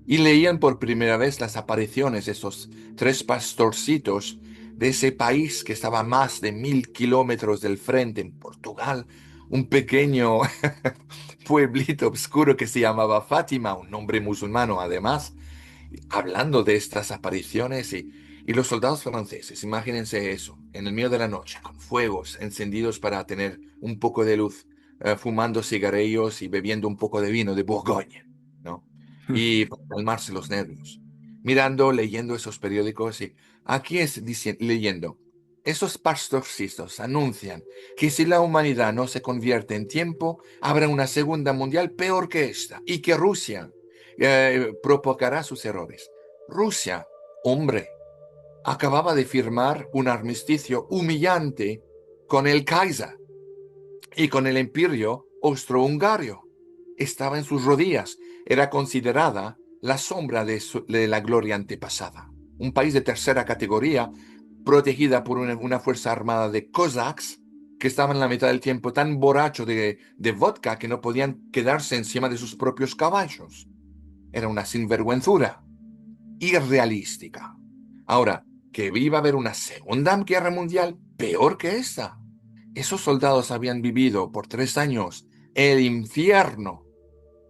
y leían por primera vez las apariciones de esos tres pastorcitos de ese país que estaba a más de 1000 kilómetros del frente, en Portugal, un pequeño pueblito oscuro que se llamaba Fátima, un nombre musulmano además, hablando de estas apariciones y los soldados franceses, imagínense eso, en el medio de la noche, con fuegos encendidos para tener un poco de luz, fumando cigarrillos y bebiendo un poco de vino de Borgoña, ¿no? Y para calmarse los nervios, mirando, leyendo esos periódicos y aquí leyendo. Esos pastorcitos anuncian que si la humanidad no se convierte en tiempo, habrá una segunda mundial peor que esta y que Rusia provocará sus errores. Rusia, hombre, acababa de firmar un armisticio humillante con el Kaiser y con el imperio austrohungario. Estaba en sus rodillas. Era considerada la sombra de la gloria antepasada. Un país de tercera categoría, protegida por una fuerza armada de cossacks que estaban la mitad del tiempo tan borrachos de vodka que no podían quedarse encima de sus propios caballos. Era una sinvergüenzura irrealística. Ahora, que iba a haber una segunda guerra mundial peor que esta. Esos soldados habían vivido por 3 años el infierno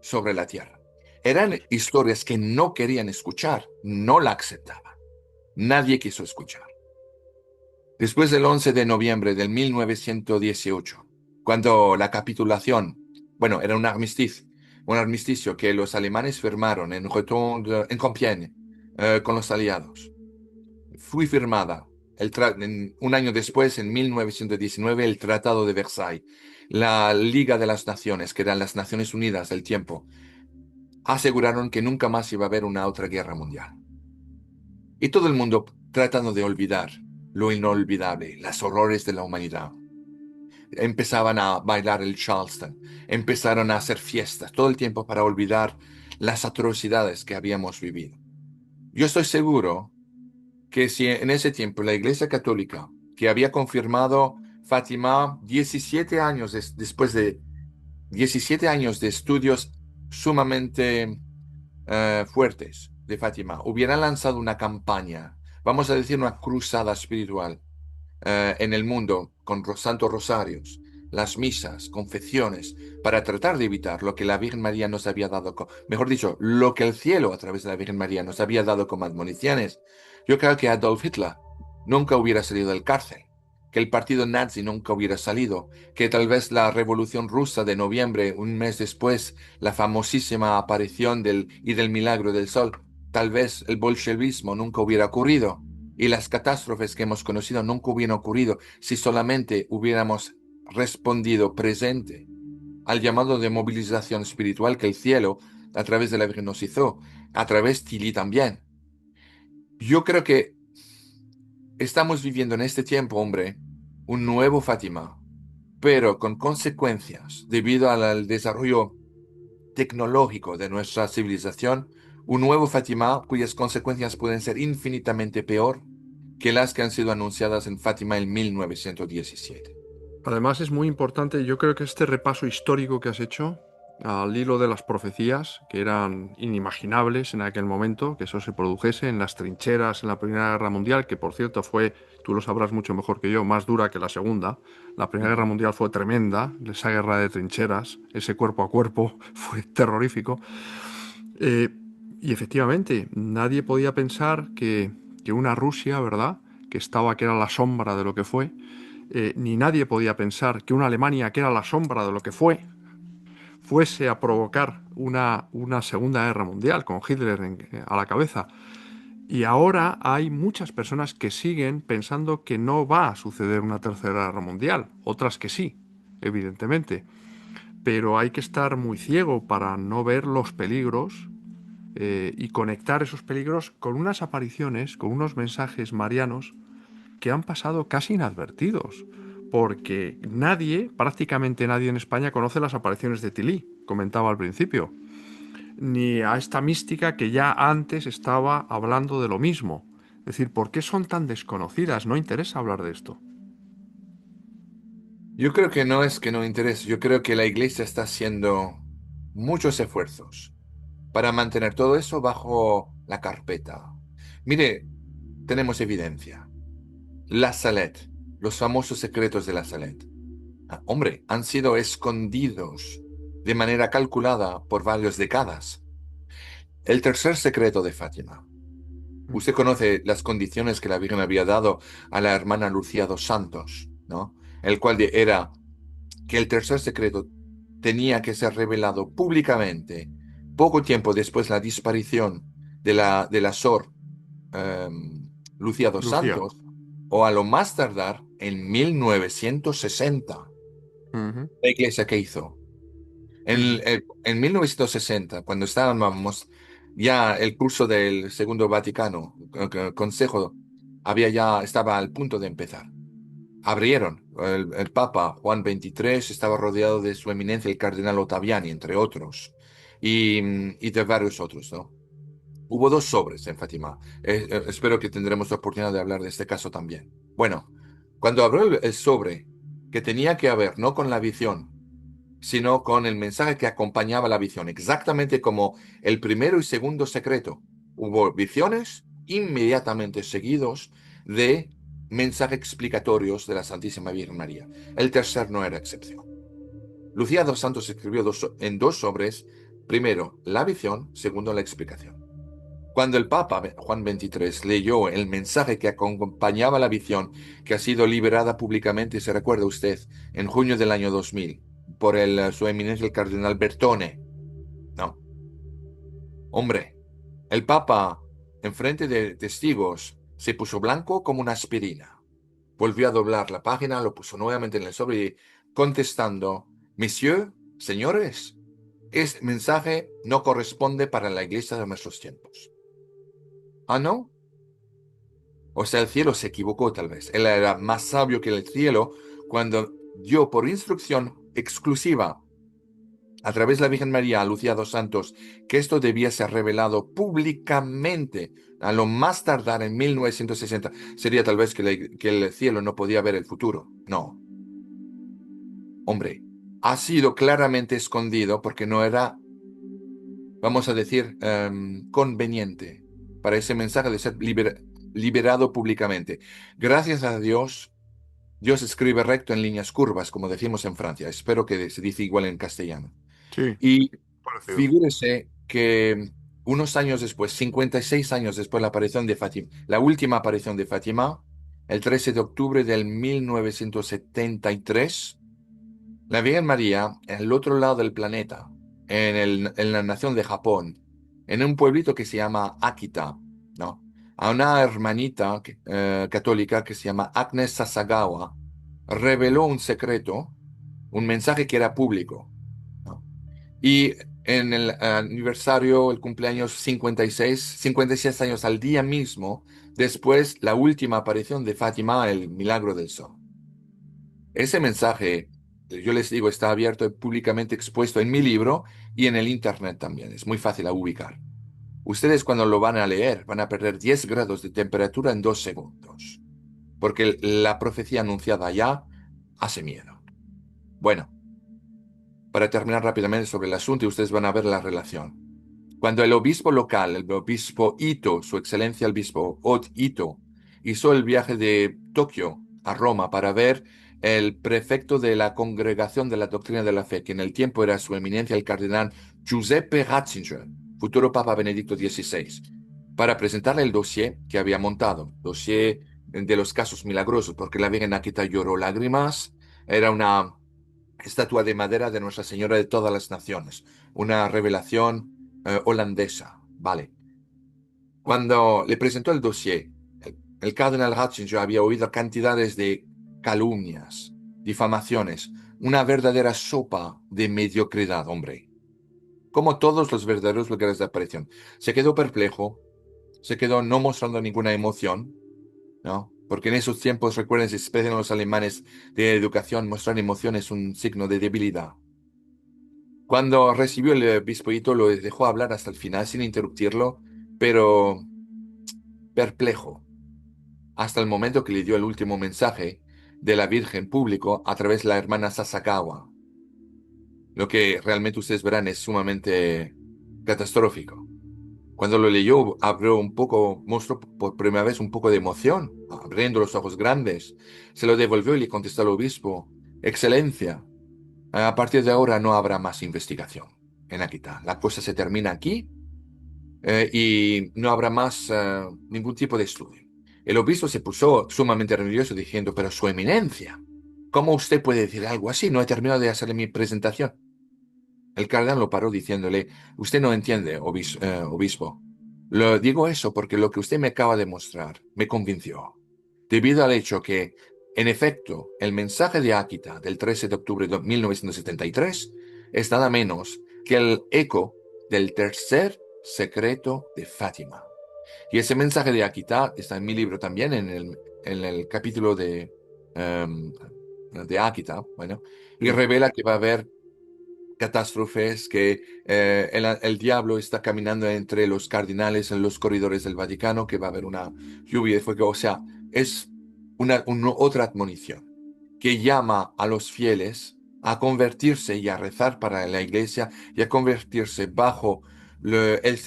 sobre la tierra. Eran historias que no querían escuchar, no la aceptaban. Nadie quiso escuchar. Después del 11 de noviembre del 1918, cuando la capitulación, bueno, era un armisticio que los alemanes firmaron en Compiègne, con los aliados. Fue firmada un año después, en 1919, el Tratado de Versalles. La Liga de las Naciones, que eran las Naciones Unidas del tiempo, aseguraron que nunca más iba a haber una otra guerra mundial. Y todo el mundo tratando de olvidar lo inolvidable, los horrores de la humanidad. Empezaban a bailar el Charleston, empezaron a hacer fiestas todo el tiempo para olvidar las atrocidades que habíamos vivido. Yo estoy seguro que si en ese tiempo la Iglesia Católica, que había confirmado Fátima 17 años después de 17 años de estudios sumamente fuertes de Fátima, hubiera lanzado una campaña, vamos a decir una cruzada espiritual, en el mundo con los santos rosarios, las misas, confesiones, para tratar de evitar lo que la Virgen María nos había dado, mejor dicho, lo que el cielo a través de la Virgen María nos había dado como admoniciones. Yo creo que Adolf Hitler nunca hubiera salido del cárcel, que el partido nazi nunca hubiera salido, que tal vez la Revolución Rusa de noviembre, un mes después, la famosísima aparición del milagro del sol, tal vez el bolchevismo nunca hubiera ocurrido y las catástrofes que hemos conocido nunca hubieran ocurrido si solamente hubiéramos respondido presente al llamado de movilización espiritual que el cielo, a través de la Virgen, nos hizo, a través de Tilly también. Yo creo que estamos viviendo en este tiempo, hombre, un nuevo Fátima, pero con consecuencias debido al desarrollo tecnológico de nuestra civilización, un nuevo Fátima cuyas consecuencias pueden ser infinitamente peor que las que han sido anunciadas en Fátima en 1917. Además es muy importante, yo creo que este repaso histórico que has hecho al hilo de las profecías, que eran inimaginables en aquel momento, que eso se produjese en las trincheras en la Primera Guerra Mundial, que por cierto fue, tú lo sabrás mucho mejor que yo, más dura que la Segunda. La Primera Guerra Mundial fue tremenda, esa guerra de trincheras, ese cuerpo a cuerpo fue terrorífico. Eh, y efectivamente, nadie podía pensar que una Rusia, ¿verdad?, que era la sombra de lo que fue, ni nadie podía pensar que una Alemania, que era la sombra de lo que fue, fuese a provocar una Segunda Guerra Mundial con Hitler a la cabeza. Y ahora hay muchas personas que siguen pensando que no va a suceder una Tercera Guerra Mundial, otras que sí, evidentemente. Pero hay que estar muy ciego para no ver los peligros y conectar esos peligros con unas apariciones, con unos mensajes marianos que han pasado casi inadvertidos, porque nadie, prácticamente nadie en España conoce las apariciones de Tilly, comentaba al principio, ni a esta mística que ya antes estaba hablando de lo mismo. Es decir, ¿por qué son tan desconocidas? No interesa hablar de esto. Yo creo que no es que no interese, yo creo que la Iglesia está haciendo muchos esfuerzos para mantener todo eso bajo la carpeta. Mire, tenemos evidencia. La Salette, los famosos secretos de la Salette. Hombre, han sido escondidos de manera calculada por varias décadas. El tercer secreto de Fátima. Usted conoce las condiciones que la Virgen había dado a la hermana Lucía dos Santos, ¿no? El cual era que el tercer secreto tenía que ser revelado públicamente poco tiempo después de la disparición de la Sor Lucía dos Lucía. Santos, o a lo más tardar en 1960. Ujú, La iglesia que hizo. ujú. En 1960, cuando estábamos ya el curso del Segundo Vaticano, Consejo, estaba al punto de empezar. Abrieron. El Papa Juan XXIII estaba rodeado de su eminencia, el cardenal Ottaviani, entre otros, y de varios otros, ¿no? Hubo dos sobres en Fátima. Espero que tendremos la oportunidad de hablar de este caso también. Bueno, cuando abrió el sobre, que tenía que ver no con la visión, sino con el mensaje que acompañaba la visión, exactamente como el primero y segundo secreto. Hubo visiones inmediatamente seguidos de mensajes explicatorios de la Santísima Virgen María. El tercer no era excepción. Lucía dos Santos escribió en dos sobres, primero la visión, segundo la explicación. Cuando el Papa Juan XXIII leyó el mensaje que acompañaba la visión, que ha sido liberada públicamente, se recuerda usted, en junio del año 2000, por su eminencia el cardenal Bertone. No, hombre, el Papa, en frente de testigos, se puso blanco como una aspirina. Volvió a doblar la página, lo puso nuevamente en el sobre y contestando, Monsieur, señores, este mensaje no corresponde para la iglesia de nuestros tiempos. ¿Ah, no? O sea, el cielo se equivocó tal vez. Él era más sabio que el cielo cuando dio por instrucción exclusiva a través de la Virgen María a Lucía dos Santos que esto debía ser revelado públicamente a lo más tardar en 1960. Sería tal vez que el cielo no podía ver el futuro. No, hombre, ha sido claramente escondido porque no era, vamos a decir, conveniente para ese mensaje de ser liberado públicamente. Gracias a Dios, Dios escribe recto en líneas curvas, como decimos en Francia. Espero que se dice igual en castellano. Sí, Y parecido. figúrese que unos años después, 56 años después de la aparición de Fátima, la última aparición de Fátima, el 13 de octubre del 1973, la Virgen María, en el otro lado del planeta, en la nación de Japón, en un pueblito que se llama Akita, ¿no? A una hermanita católica que se llama Agnes Sasagawa, reveló un secreto, un mensaje que era público, ¿no? Y en el aniversario, el cumpleaños 56 años al día mismo, después la última aparición de Fátima, el milagro del sol. Ese mensaje, yo les digo, está abierto y públicamente expuesto en mi libro y en el Internet también. Es muy fácil a ubicar. Ustedes cuando lo van a leer van a perder 10 grados de temperatura en 2 segundos, porque la profecía anunciada ya hace miedo. Bueno, para terminar rápidamente sobre el asunto, y ustedes van a ver la relación. Cuando el obispo local, el obispo Ito, su excelencia el obispo Ito, hizo el viaje de Tokio a Roma para ver el prefecto de la Congregación de la Doctrina de la Fe, que en el tiempo era su eminencia el cardenal Giuseppe Ratzinger, futuro Papa Benedicto XVI, para presentarle el dossier que había montado, dossier de los casos milagrosos, porque la Virgen Akita lloró lágrimas, era una estatua de madera de Nuestra Señora de todas las naciones, una revelación holandesa, vale. Cuando le presentó el dossier, el cardenal Ratzinger había oído cantidades de calumnias, difamaciones, una verdadera sopa de mediocridad, hombre. Como todos los verdaderos lugares de aparición. Se quedó perplejo, se quedó no mostrando ninguna emoción, ¿no? Porque en esos tiempos, recuerden, se especian los alemanes de educación, mostrar emoción es un signo de debilidad. Cuando recibió el obispo lo dejó hablar hasta el final sin interrumpirlo, pero perplejo, hasta el momento que le dio el último mensaje de la Virgen público a través de la hermana Sasakawa. Lo que realmente ustedes verán es sumamente catastrófico. Cuando lo leyó, abrió un poco, mostró por primera vez un poco de emoción, abriendo los ojos grandes. Se lo devolvió y le contestó al obispo, Excelencia, a partir de ahora no habrá más investigación en Akita. La cosa se termina aquí y no habrá más ningún tipo de estudio. El obispo se puso sumamente nervioso diciendo, pero su eminencia, ¿cómo usted puede decir algo así? No he terminado de hacerle mi presentación. El cardenal lo paró diciéndole, usted no entiende, obispo. Lo digo eso porque lo que usted me acaba de mostrar me convenció. Debido al hecho que, en efecto, el mensaje de Akita del 13 de octubre de 1973 es nada menos que el eco del tercer secreto de Fátima. Y ese mensaje de Akita está en mi libro también, en el capítulo de Akita, bueno, y revela que va a haber catástrofes, que el diablo está caminando entre los cardinales en los corredores del Vaticano, que va a haber una lluvia de fuego. O sea, es otra admonición que llama a los fieles a convertirse y a rezar para la iglesia y a convertirse bajo el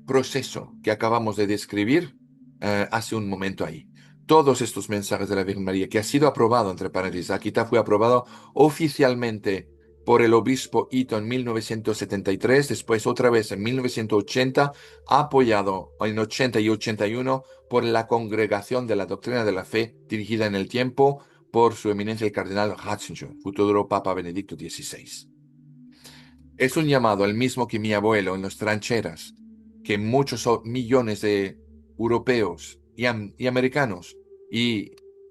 proceso que acabamos de describir hace un momento ahí. Todos estos mensajes de la Virgen María, que ha sido aprobado, entre paréntesis, aquí fue aprobado oficialmente por el obispo Ito en 1973, después otra vez en 1980, apoyado en 80 y 81 por la Congregación de la Doctrina de la Fe, dirigida en el tiempo por su eminencia el cardenal Ratzinger, futuro Papa Benedicto XVI. Es un llamado el mismo que mi abuelo en las trincheras, que muchos millones de europeos y americanos y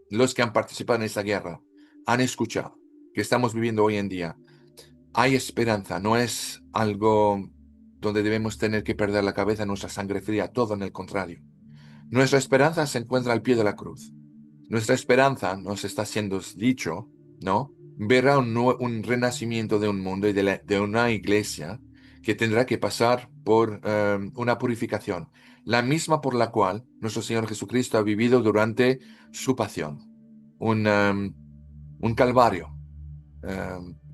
los que han participado en esta guerra han escuchado, que estamos viviendo hoy en día. Hay esperanza, no es algo donde debemos tener que perder la cabeza, nuestra sangre fría, todo en el contrario. Nuestra esperanza se encuentra al pie de la cruz. Nuestra esperanza, nos está siendo dicho, ¿no? Verá un renacimiento de un mundo y de una iglesia que tendrá que pasar por una purificación, la misma por la cual nuestro Señor Jesucristo ha vivido durante su pasión, un calvario,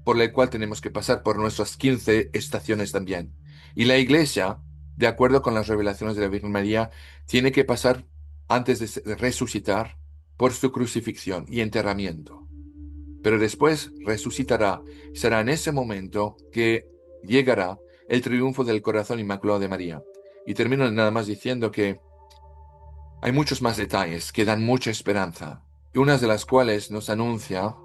por el cual tenemos que pasar por nuestras 15 estaciones también. Y la iglesia, de acuerdo con las revelaciones de la Virgen María, tiene que pasar antes de resucitar por su crucifixión y enterramiento. Pero después resucitará. Será en ese momento que llegará el triunfo del corazón inmaculado de María. Y termino nada más diciendo que hay muchos más detalles que dan mucha esperanza, y unas de las cuales nos anuncia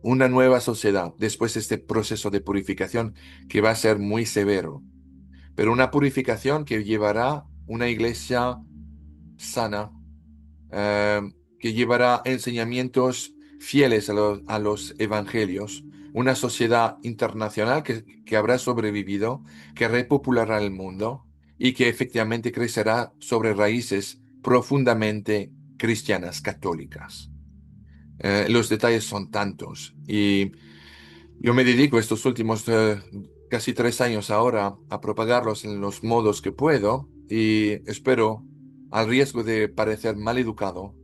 una nueva sociedad después de este proceso de purificación que va a ser muy severo, pero una purificación que llevará una iglesia sana, que llevará enseñamientos fieles a los evangelios, una sociedad internacional que habrá sobrevivido, que repopulará el mundo y que efectivamente crecerá sobre raíces profundamente cristianas, católicas. Los detalles son tantos y yo me dedico estos últimos casi 3 años ahora a propagarlos en los modos que puedo y espero, al riesgo de parecer mal educado,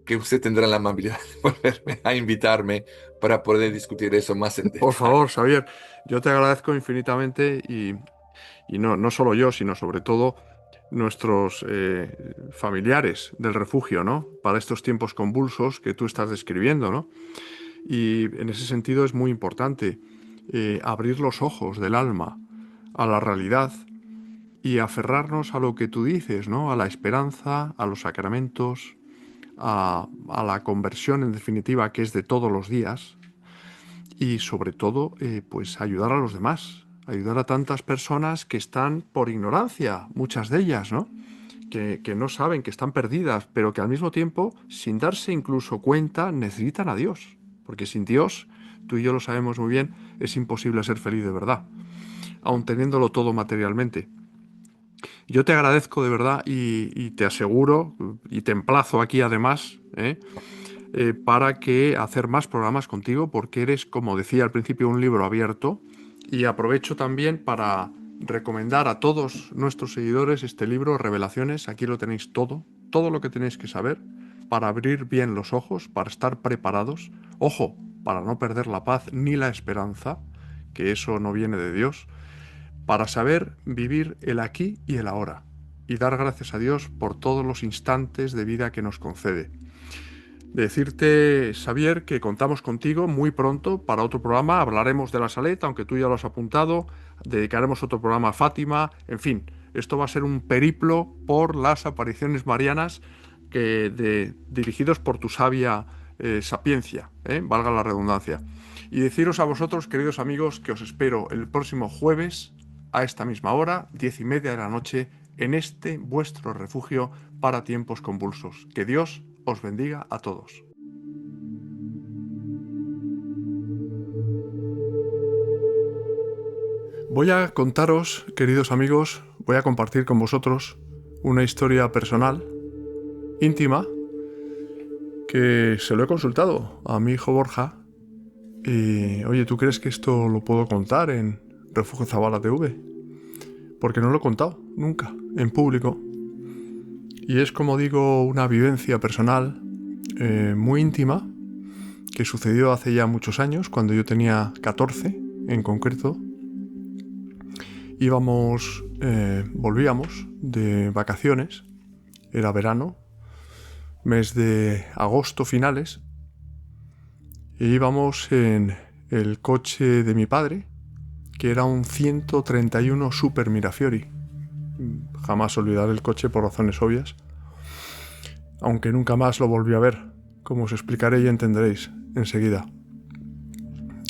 que usted tendrá la amabilidad de volverme a invitarme para poder discutir eso más en Por detalle. favor, Xavier, yo te agradezco infinitamente y no solo yo, sino sobre todo nuestros familiares del refugio, ¿no? Para estos tiempos convulsos que tú estás describiendo, ¿no? Y en ese sentido es muy importante abrir los ojos del alma a la realidad y aferrarnos a lo que tú dices, ¿no? A la esperanza, a los sacramentos, a la conversión en definitiva que es de todos los días y sobre todo pues ayudar a los demás, ayudar a tantas personas que están por ignorancia, muchas de ellas, ¿no? Que no saben, que están perdidas, pero que al mismo tiempo, sin darse incluso cuenta, necesitan a Dios. Porque sin Dios, tú y yo lo sabemos muy bien, es imposible ser feliz de verdad, aun teniéndolo todo materialmente. Yo te agradezco de verdad y te aseguro, y te emplazo aquí además, para que hacer más programas contigo, porque eres, como decía al principio, un libro abierto. Y aprovecho también para recomendar a todos nuestros seguidores este libro, Revelaciones. Aquí lo tenéis todo, todo lo que tenéis que saber para abrir bien los ojos, para estar preparados. Ojo, para no perder la paz ni la esperanza, que eso no viene de Dios, para saber vivir el aquí y el ahora y dar gracias a Dios por todos los instantes de vida que nos concede. Decirte, Xavier, que contamos contigo muy pronto para otro programa. Hablaremos de la Saleta, aunque tú ya lo has apuntado. Dedicaremos otro programa a Fátima. En fin, esto va a ser un periplo por las apariciones marianas dirigidos por tu sabia sapiencia, valga la redundancia. Y deciros a vosotros, queridos amigos, que os espero el próximo jueves a esta misma hora, 10:30 de la noche, en este vuestro refugio para tiempos convulsos. Que Dios os bendiga a todos. Voy a contaros, queridos amigos, voy a compartir con vosotros una historia personal, íntima, que se lo he consultado a mi hijo Borja Y, oye, ¿tú crees que esto lo puedo contar en Refugio Zabala TV? Porque no lo he contado nunca en público. Y es, como digo, una vivencia personal muy íntima que sucedió hace ya muchos años, cuando yo tenía 14 en concreto. Volvíamos de vacaciones, era verano, mes de agosto finales, e íbamos en el coche de mi padre, que era un 131 Super Mirafiori. Jamás olvidaré el coche por razones obvias, aunque nunca más lo volví a ver, como os explicaré y entenderéis enseguida.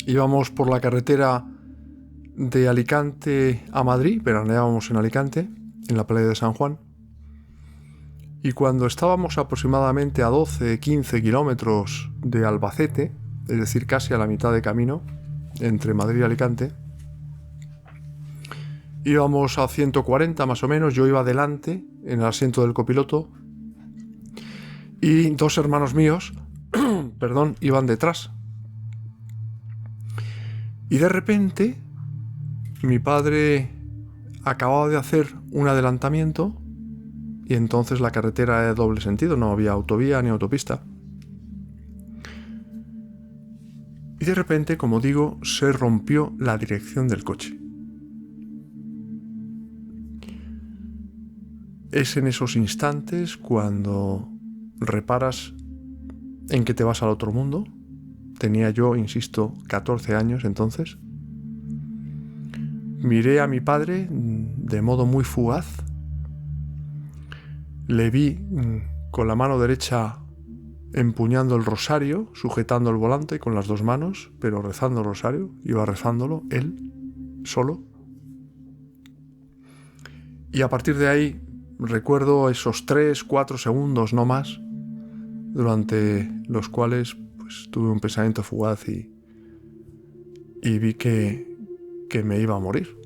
Íbamos por la carretera de Alicante a Madrid, veraneábamos en Alicante, en la playa de San Juan, y cuando estábamos aproximadamente a 12-15 kilómetros de Albacete, es decir, casi a la mitad de camino entre Madrid y Alicante, íbamos a 140 más o menos. Yo iba delante en el asiento del copiloto y dos hermanos míos iban detrás. Y de repente mi padre acababa de hacer un adelantamiento y entonces la carretera era de doble sentido, no había autovía ni autopista. Y de repente, como digo, se rompió la dirección del coche. Es en esos instantes cuando reparas en que te vas al otro mundo. Tenía yo, insisto, 14 años entonces. Miré a mi padre de modo muy fugaz. Le vi con la mano derecha empuñando el rosario, sujetando el volante con las dos manos, pero rezando el rosario. Iba rezándolo él, solo. Y a partir de ahí recuerdo esos 3-4 segundos, no más, durante los cuales pues tuve un pensamiento fugaz y vi que me iba a morir,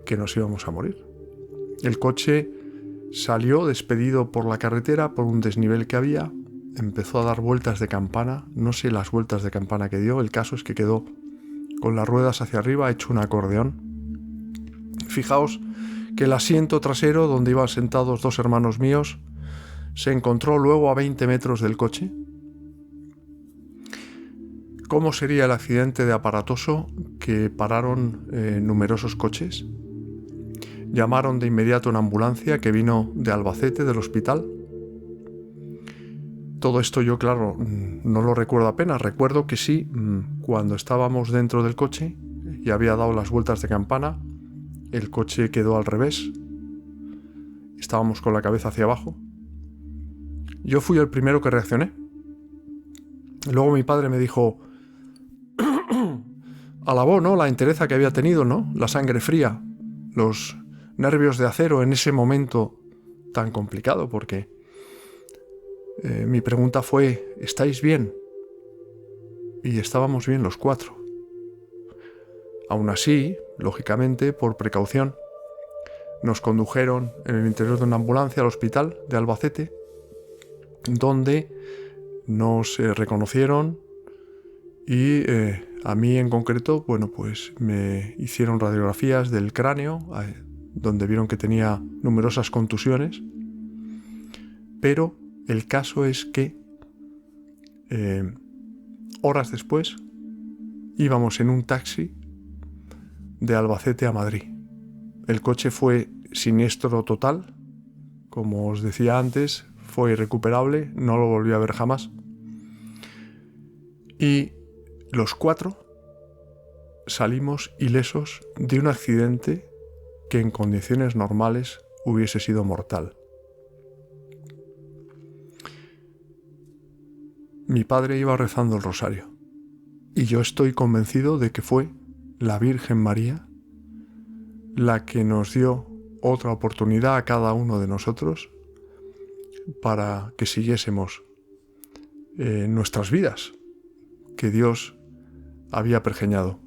que nos íbamos a morir. El coche salió despedido por la carretera, por un desnivel que había, empezó a dar vueltas de campana, no sé las vueltas de campana que dio, el caso es que quedó con las ruedas hacia arriba hecho un acordeón. Fijaos que el asiento trasero, donde iban sentados dos hermanos míos, se encontró luego a 20 metros del coche. ¿Cómo sería el accidente de aparatoso que pararon numerosos coches? Llamaron de inmediato una ambulancia que vino de Albacete, del hospital. Todo esto yo, claro, no lo recuerdo apenas. Recuerdo que sí, cuando estábamos dentro del coche y había dado las vueltas de campana, el coche quedó al revés. Estábamos con la cabeza hacia abajo. Yo fui el primero que reaccioné. Luego mi padre me dijo, alabó, ¿no?, la entereza que había tenido, ¿no?, la sangre fría, los nervios de acero en ese momento tan complicado, porque mi pregunta fue, ¿estáis bien? Y estábamos bien los cuatro. Aún así, lógicamente, por precaución, nos condujeron en el interior de una ambulancia al hospital de Albacete, donde nos reconocieron y a mí en concreto, bueno, pues me hicieron radiografías del cráneo, donde vieron que tenía numerosas contusiones, pero el caso es que horas después íbamos en un taxi de Albacete a Madrid. El coche fue siniestro total, como os decía antes, fue irrecuperable, no lo volví a ver jamás. Y los cuatro salimos ilesos de un accidente que en condiciones normales hubiese sido mortal. Mi padre iba rezando el rosario y yo estoy convencido de que fue la Virgen María la que nos dio otra oportunidad a cada uno de nosotros para que siguiésemos nuestras vidas que Dios había pergeñado.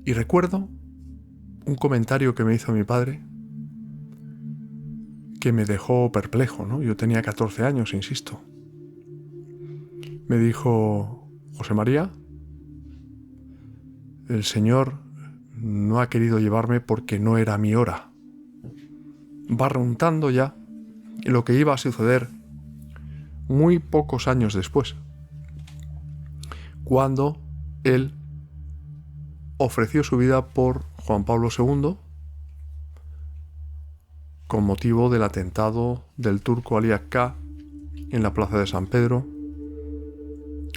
Y recuerdo un comentario que me hizo mi padre que me dejó perplejo, ¿no? Yo tenía 14 años, insisto. Me dijo, José María, el Señor no ha querido llevarme porque no era mi hora. Va remontando ya lo que iba a suceder muy pocos años después, cuando él ofreció su vida por Juan Pablo II con motivo del atentado del turco Ali Akka en la plaza de San Pedro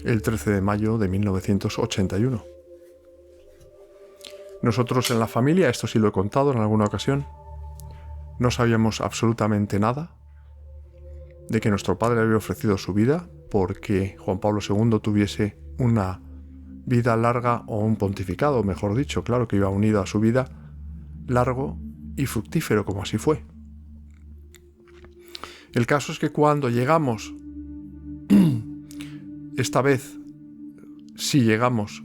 el 13 de mayo de 1981. Nosotros en la familia, esto sí lo he contado en alguna ocasión, no sabíamos absolutamente nada de que nuestro padre había ofrecido su vida porque Juan Pablo II tuviese una vida larga, o un pontificado, mejor dicho, claro que iba unido a su vida, largo y fructífero, como así fue. El caso es que cuando llegamos, esta vez sí llegamos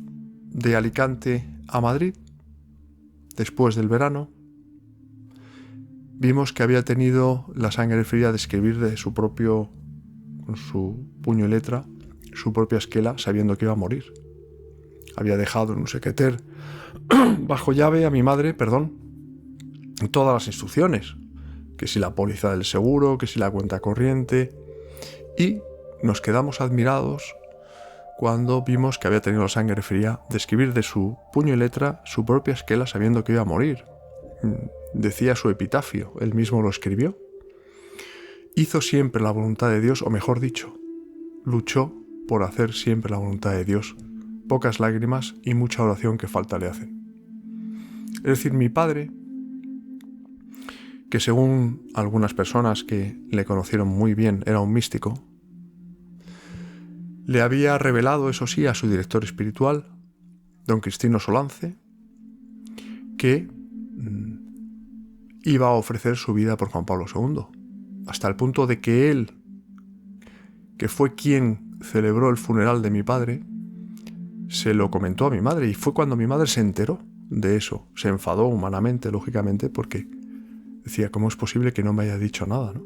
de Alicante a Madrid, después del verano, vimos que había tenido la sangre fría de escribir de su propio, con su puño y letra, su propia esquela, sabiendo que iba a morir. Había dejado en un secreter bajo llave a mi madre, todas las instrucciones, que si la póliza del seguro, que si la cuenta corriente, y nos quedamos admirados cuando vimos que había tenido la sangre fría de escribir de su puño y letra su propia esquela sabiendo que iba a morir. Decía su epitafio, él mismo lo escribió. Hizo siempre la voluntad de Dios, o mejor dicho, luchó por hacer siempre la voluntad de Dios. Pocas lágrimas y mucha oración que falta le hacen. Es decir, mi padre, que según algunas personas que le conocieron muy bien era un místico, le había revelado, eso sí, a su director espiritual, don Cristino Solance, que iba a ofrecer su vida por Juan Pablo II, hasta el punto de que él, que fue quien celebró el funeral de mi padre, se lo comentó a mi madre, y fue cuando mi madre se enteró de eso. Se enfadó humanamente, lógicamente, porque decía, ¿cómo es posible que no me haya dicho nada, ¿no?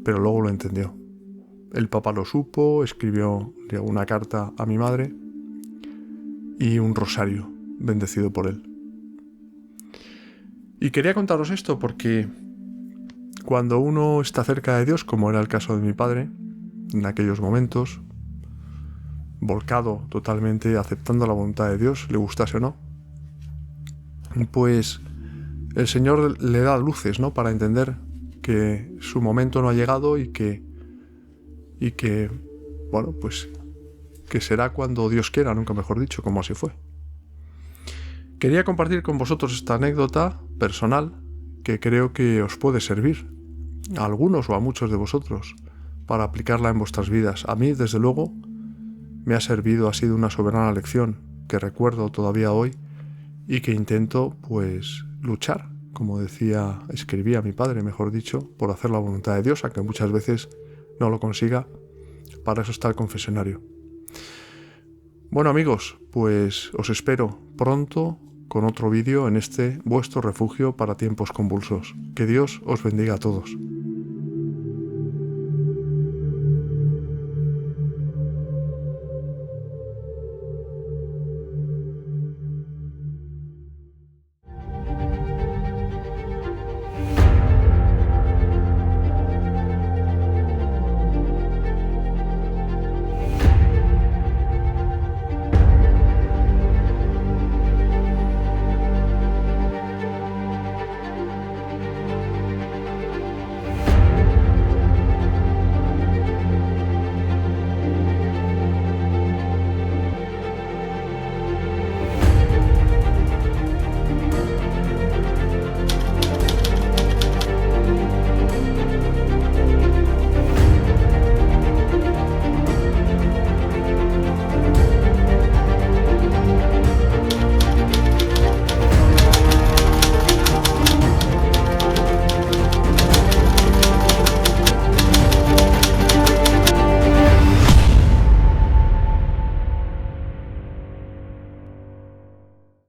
Pero luego lo entendió. El Papa lo supo, escribió una carta a mi madre y un rosario bendecido por él. Y quería contaros esto porque cuando uno está cerca de Dios, como era el caso de mi padre, en aquellos momentos, volcado totalmente, aceptando la voluntad de Dios, le gustase o no, pues el Señor le da luces, ¿no?, para entender que su momento no ha llegado y que bueno, pues que será cuando Dios quiera, nunca mejor dicho, como así fue. Quería compartir con vosotros esta anécdota personal que creo que os puede servir a algunos o a muchos de vosotros para aplicarla en vuestras vidas. A mí, desde luego, me ha servido, ha sido una soberana lección que recuerdo todavía hoy y que intento, pues, luchar, como decía, escribía mi padre, mejor dicho, por hacer la voluntad de Dios, aunque muchas veces no lo consiga. Para eso está el confesionario. Bueno, amigos, pues os espero pronto con otro vídeo en este vuestro refugio para tiempos convulsos. Que Dios os bendiga a todos.